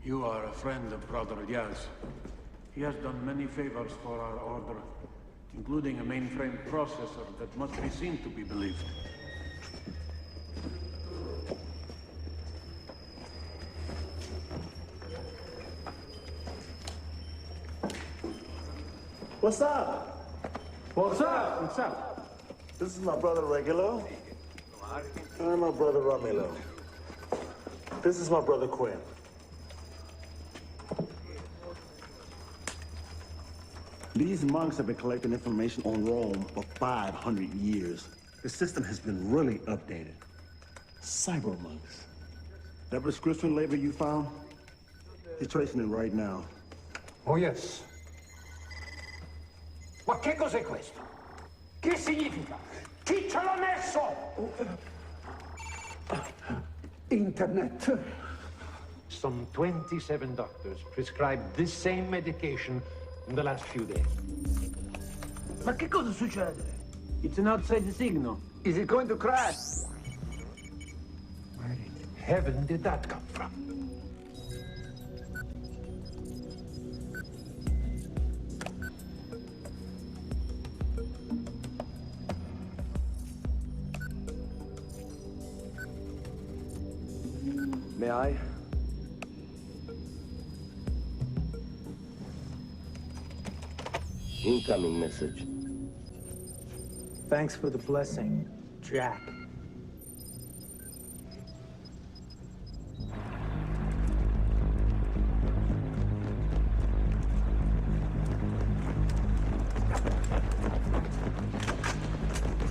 You are a friend of Brother Diaz. He has done many favors for our order, including a mainframe processor that must be seen to be believed. What's up? What's up? What's up? This is my brother Regulo. And my brother Romelo. This is my brother Quinn. These monks have been collecting information on Rome for 500 years. The system has been really updated. Cyber monks. That prescription label you found? He's tracing it right now. Oh, yes. Ma che cos'è questo? Che significa? Chi ce l'ha messo? Internet. Some 27 doctors prescribed this same medication in the last few days. Ma che cosa succede? It's an outside signal. Is it going to crash? Where in heaven did that come from? May I? Incoming message. Thanks for the blessing, Jack.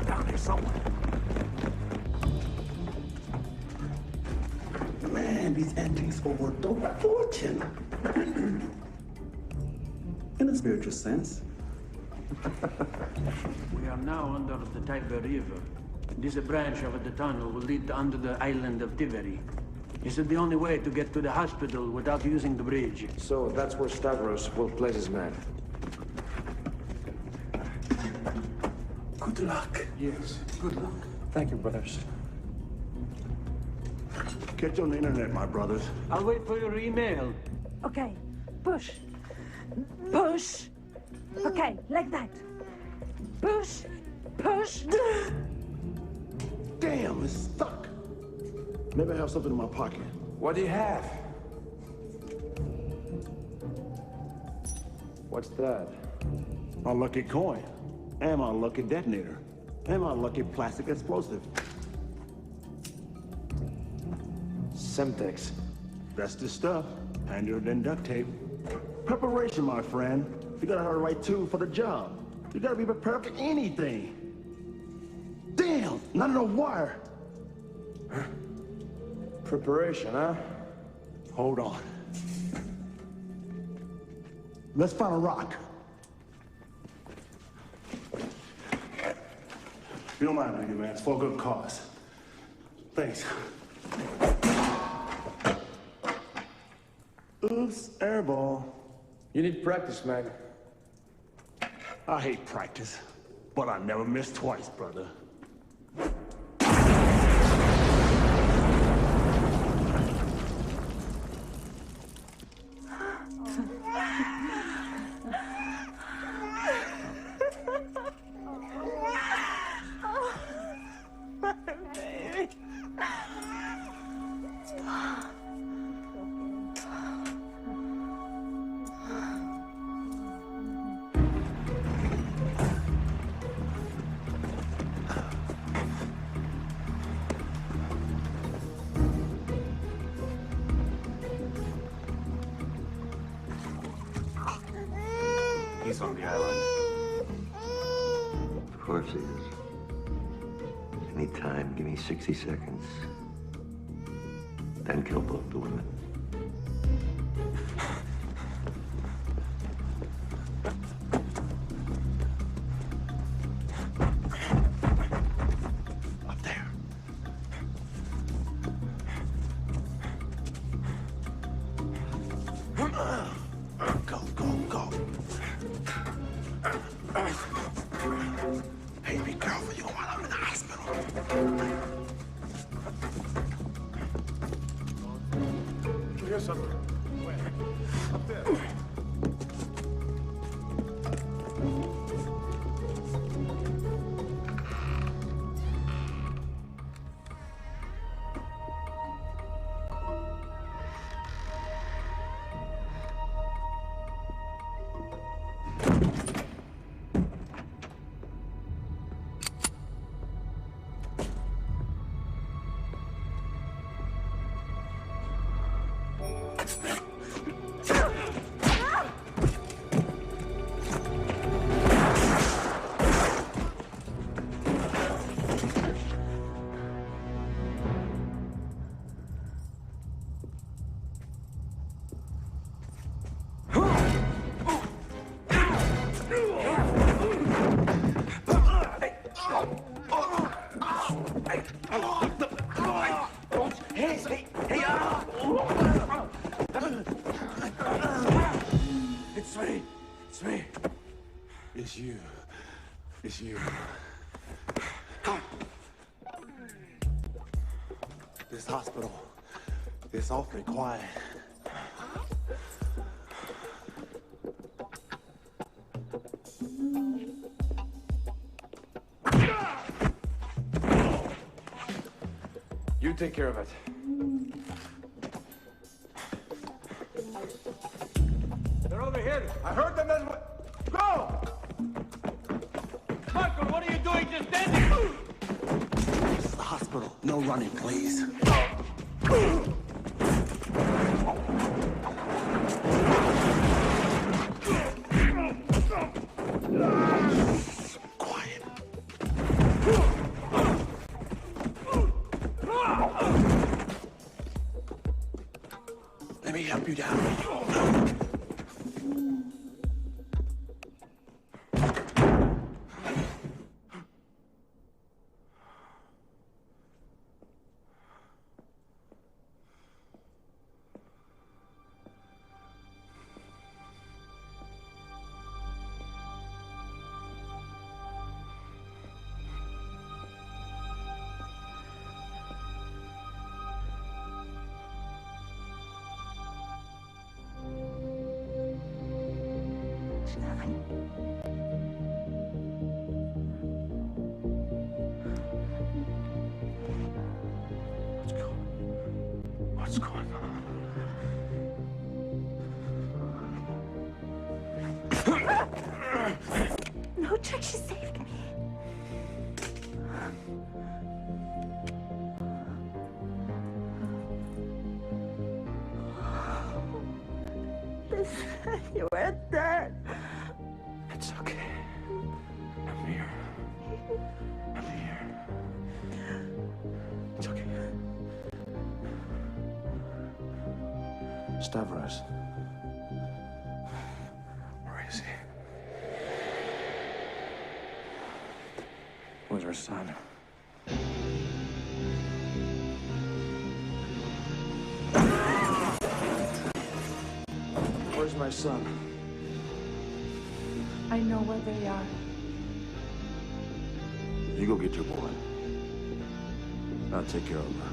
Down there somewhere. Man, these antiques are worth a fortune. In a spiritual sense. We are now under the Tiber River. This branch of the tunnel will lead under the island of Tiveri. This is the only way to get to the hospital without using the bridge. So that's where Stavros will place his men. Good luck. Yes, good luck. Thank you, brothers. Catch you on the internet, my brothers. I'll wait for your email. Okay, push. Push. Okay, like that. Push. Push. Damn, it's stuck. Maybe I have something in my pocket. What do you have? What's that? My lucky coin. And my lucky detonator. And my lucky plastic explosive. Semtex. That's the stuff. Handier than duct tape. Preparation, my friend. You gotta have the right tool for the job. You gotta be prepared for anything. Damn, not enough wire. Preparation, huh? Hold on. Let's find a rock. You don't mind me, man. It's for a good cause. Thanks. Oops, airball. You need practice, man. I hate practice, but I never miss twice, brother. on the island. Of course he is. Anytime, give me 60 seconds. Then kill both the women. Up there. Go, go, go. Hey, be careful. You're going to wind up in the hospital. You hear something? Where? Up there. It's me. It's me. It's you. It's you. This hospital is awfully quiet. You take care of it. They're over here. I heard them as well. Go! Michael, what are you doing just standing? This is the hospital. No running, please. Quiet. Let me help you down. What's going on? No, Jack, she saved me. Listen, you were dead. It's okay. I'm here. I'm here. It's okay. Stavros. Where is he? Where's our son? Where's my son? I know where they are. You go get your boy. I'll take care of her.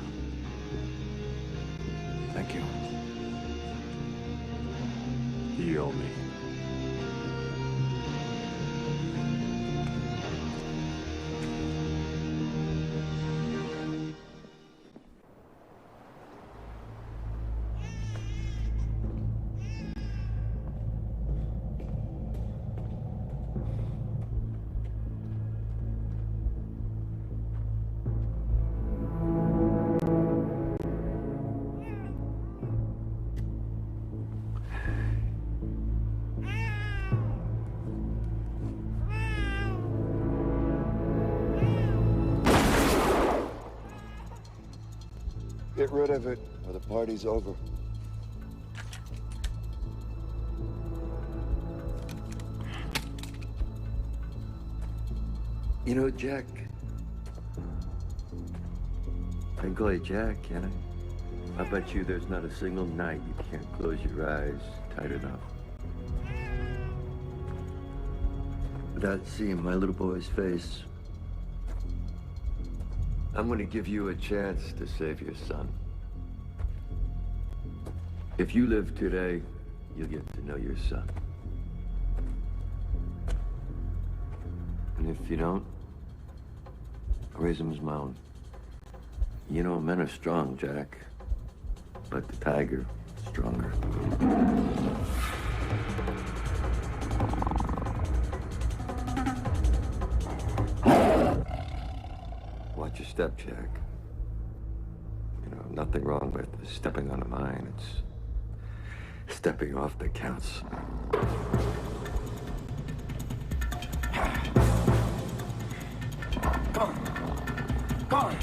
Thank you. You owe me. get rid of it, or the party's over. You know, Jack. I can call you Jack, can I? I bet you there's not a single night you can't close your eyes tight enough without seeing my little boy's face. I'm gonna give you a chance to save your son. If you live today, you'll get to know your son. And if you don't, I'll raise him as my own. You know, men are strong, Jack. But the tiger is stronger. Watch your step, Jack. You know, nothing wrong with stepping on a mine. It's stepping off that counts. Come on. Come on.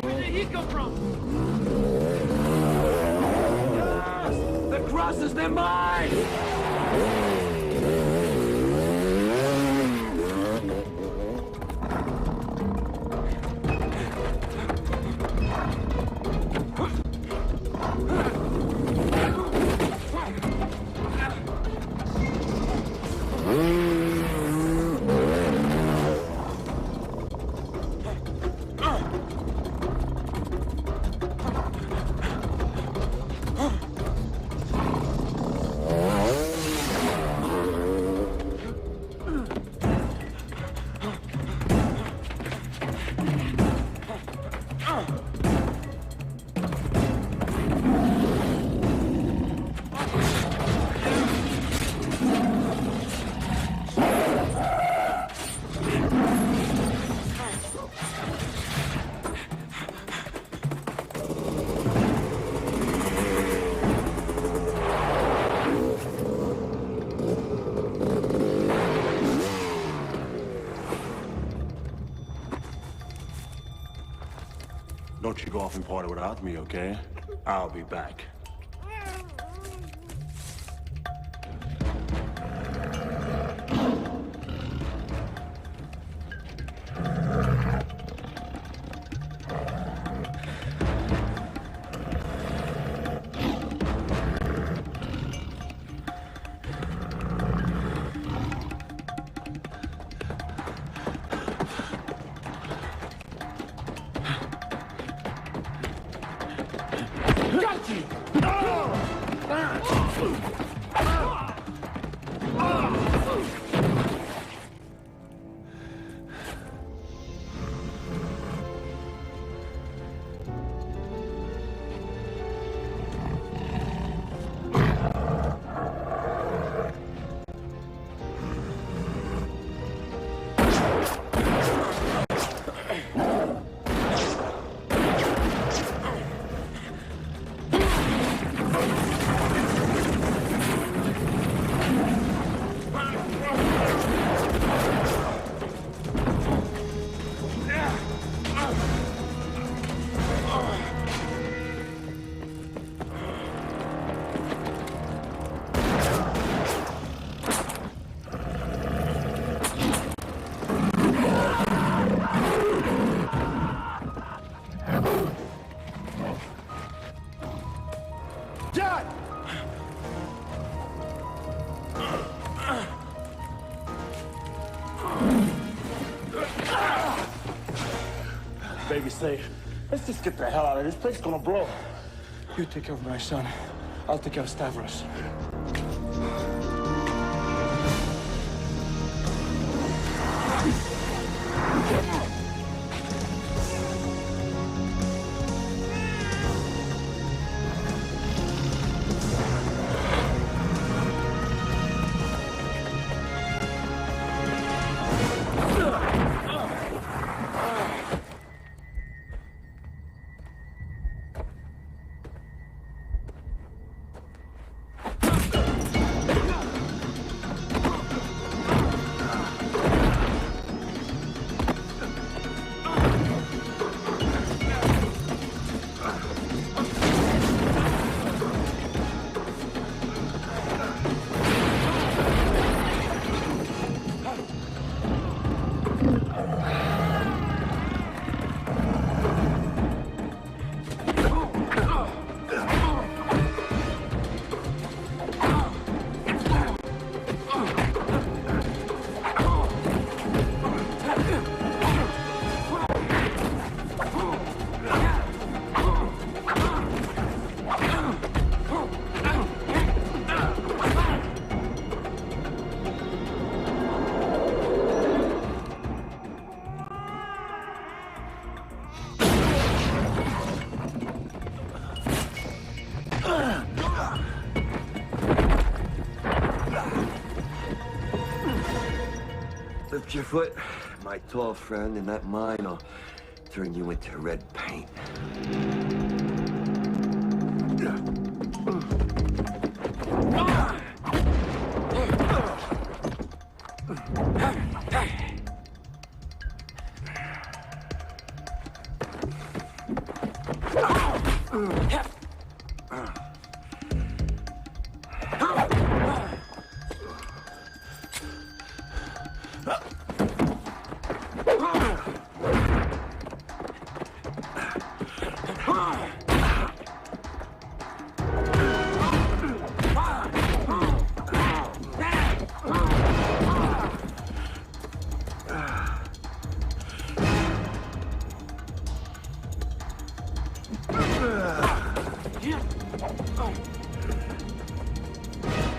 Where did he come from? The crosses, they're mine! Don't you go off and party without me, okay? I'll be back. Got you! Dad! Baby's safe. Let's just get the hell out of here. This place is gonna blow. You take care of my son. I'll take care of Stavros. your foot, my tall friend, and that mine will turn you into red paint.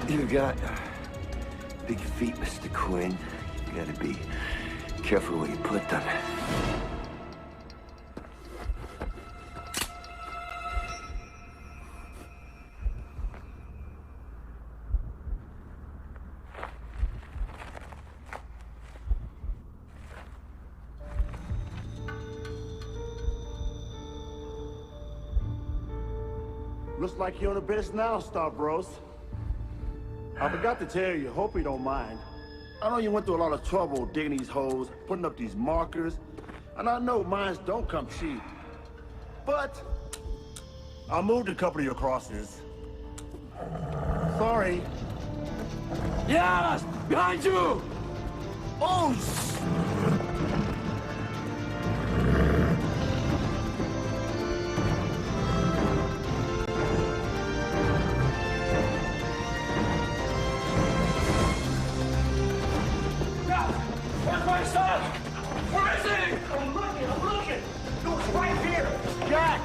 You got big feet, Mr. Quinn. You gotta be careful where you put them. Looks like you're on the base now, Stavros. I forgot to tell you, hope you don't mind. I know you went through a lot of trouble digging these holes, putting up these markers, and I know mines don't come cheap. But I moved a couple of your crosses. Sorry. Yes! Behind you! Oh, Where's my son? Where is he? I'm looking! No, it's right here! Jack!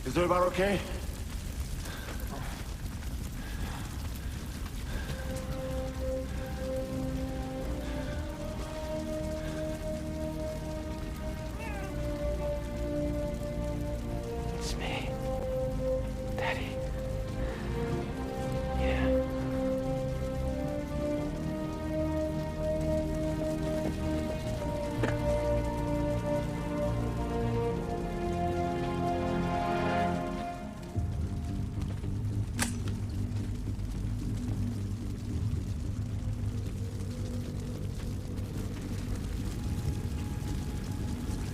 Is everybody okay? It's me. Daddy. Yeah.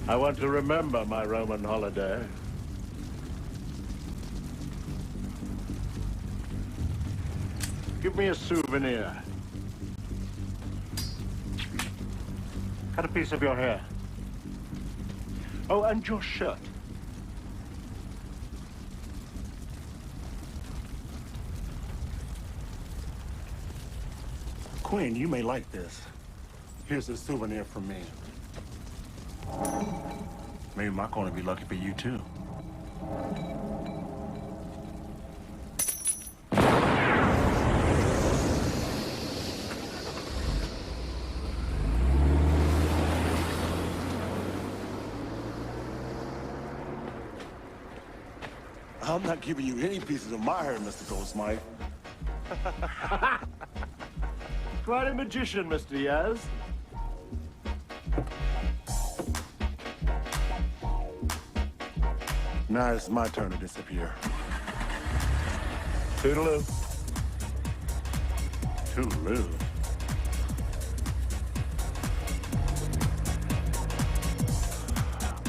I want to remember my Roman holiday. Give me a souvenir. Cut a piece of your hair. Oh, and your shirt. Queen, you may like this. Here's a souvenir from me. Maybe my corner be lucky for you, too. I'm not giving you any pieces of my hair, Mr. Goldsmith. Quite a magician, Mr. Yaz. Now it's my turn to disappear. Toodaloo. Too little.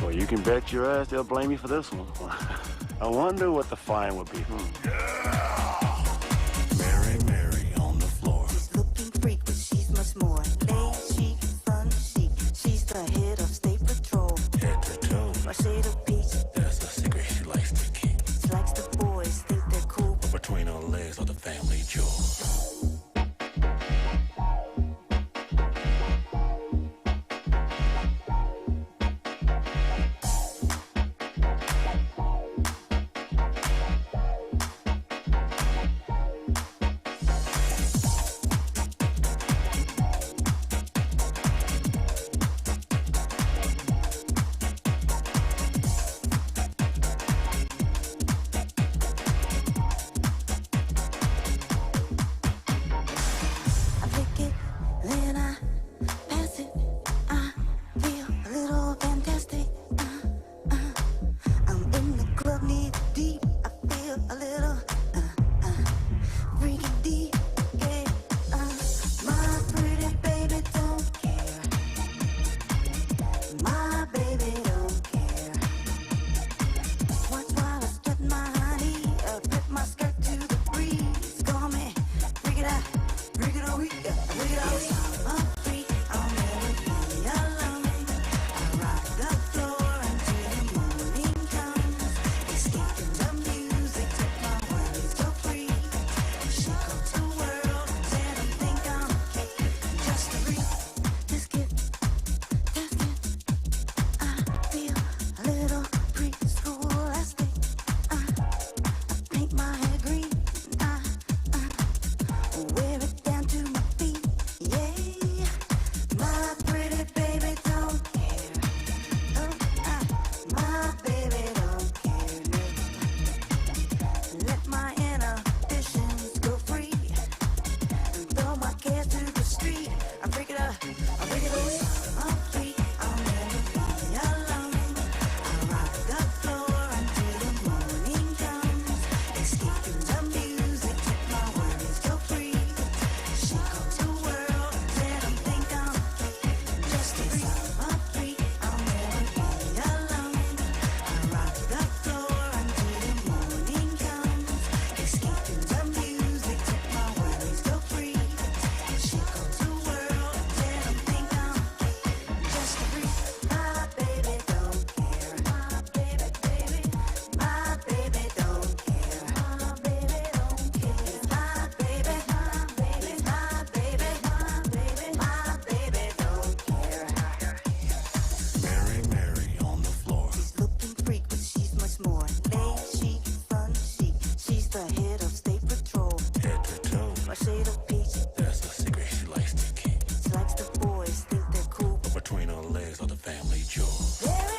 Well, you can bet your ass they'll blame you for this one. I wonder what the fine would be. Mary, Mary on the floor. She's looking freak, but she's much more. Late chic, fun chic. She's the head of state patrol. Head to toe. My shade of peach. That's a secret she likes to keep. She likes the boys, think they're cool. But between her legs are the family jewels. Shade of peach. That's a secret she likes to keep. She likes the boys, think they're cool. But between her legs are the family jewels.